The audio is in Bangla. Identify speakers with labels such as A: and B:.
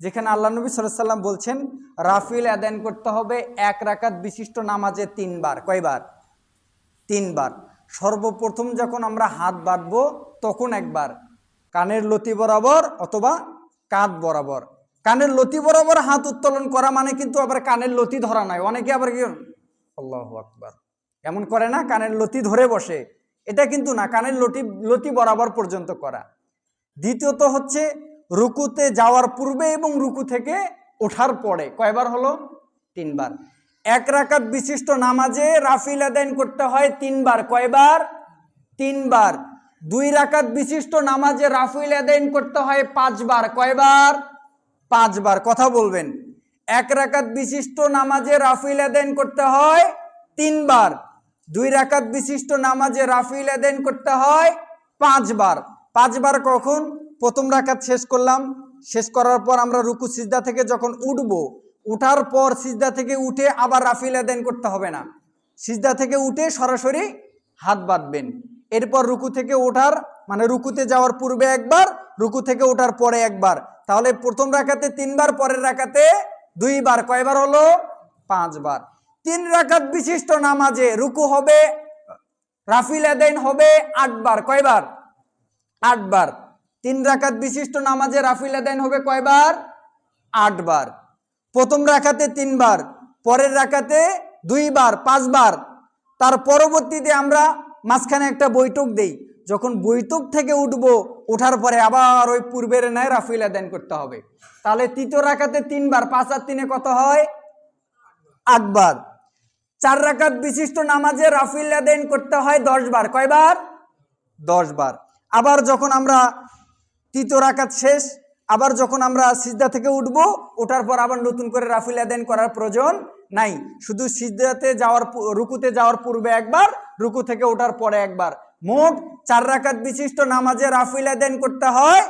A: যেখানে আল্লাহ নবী সাল্লাল্লাহু আলাইহি সাল্লাম বলছেন রাফিল আদান করতে হবে 1 রাকাত বিশিষ্ট নামাজে 3 বার। কয়বার? 3 বার। সর্বপ্রথম যখন আমরা হাত বাঁধবো তখন একবার কানের লতি বরাবর অথবা কাঁধ বরাবর। কানের লতি বরাবর হাত উত্তোলন করা মানে কিন্তু আবার কানের লতি ধরা নয়। অনেকে আবার কি আল্লাহু আকবার এমন করে না, কানের লতি ধরে বসে, এটা কিন্তু না, কানের লতি বরাবর পর্যন্ত করা। দ্বিতীয়ত হচ্ছে রুকুতে যাওয়ার পূর্বে এবং রুকু থেকে ওঠার পরে। কয়বার হলো? 3 বার। 1 রাকাত বিশিষ্ট নামাজে রাফিল আদান করতে হয় 3 বার। কয়বার? 3 বার। 2 রাকাত বিশিষ্ট নামাজে রাফিল আদান করতে হয় 5 বার। কয়বার? 5 বার। কথা বলবেন। 1 রাকাত বিশিষ্ট নামাজে রাফিল আদান করতে হয় 3 বার। 2 রাকাত বিশিষ্ট নামাজে রাফিল আদান করতে হয় 5 বার। 5 বার কখন? প্রথম রাকাত শেষ করলাম, শেষ করার পর আমরা রুকু সিজদা থেকে যখন উঠবো, উঠার পর সিজদা থেকে উঠে আবার রাফিল আদান করতে হবে না। সিজদা থেকে উঠে সরাসরি হাত বাঁধবেন। এরপর রুকু থেকে ওঠার মানে রুকুতে যাওয়ার পূর্বে একবার, রুকু থেকে ওঠার পরে একবার। তাহলে প্রথম রাকাতে 3 বার, পরের রাকাতে 2 বার। কয়বার হলো? 5 বার। 3 রাকাত বিশিষ্ট নামাজে রুকু হবে, রাফিল আদান হবে 8 বার। কয়বার? 8 বার। 3 রাকাত বিশিষ্ট নামাজে রাফিল আদান হবে কয়বার? 8 বার। প্রথম রাকাতে 3 বার, পরের রাকাতে 2 বার, 5 বার। তার পরবর্তীতে আমরা মাঝখানে একটা বৈঠক দেই। যখন বৈঠক থেকে উঠবো, ওঠার পরে আবার ওই পূর্বের ন্যায় রাফিল আদান করতে হবে। তাহলে তৃতীয় রাকাতে 3 বার, 5 আর 3 কত হয়? 8 বার। 4 রাকাত বিশিষ্ট নামাজে রাফিল আদান করতে হয় 10 বার। কয়বার? 10 বার। আবার যখন আমরা তৃতীয় রাকাত শেষ, আবার যখন আমরা সিজদা থেকে উঠবো, ওঠার পর আবার নতুন করে রাফিল আদান করার প্রয়োজন নাই। শুধু সিজদাতে যাওয়ার রুকুতে যাওয়ার পূর্বে একবার, রুকু থেকে ওঠার পরে একবার। মোট 4 রাকাত বিশিষ্ট নামাজে রাফিল আদান করতে হয়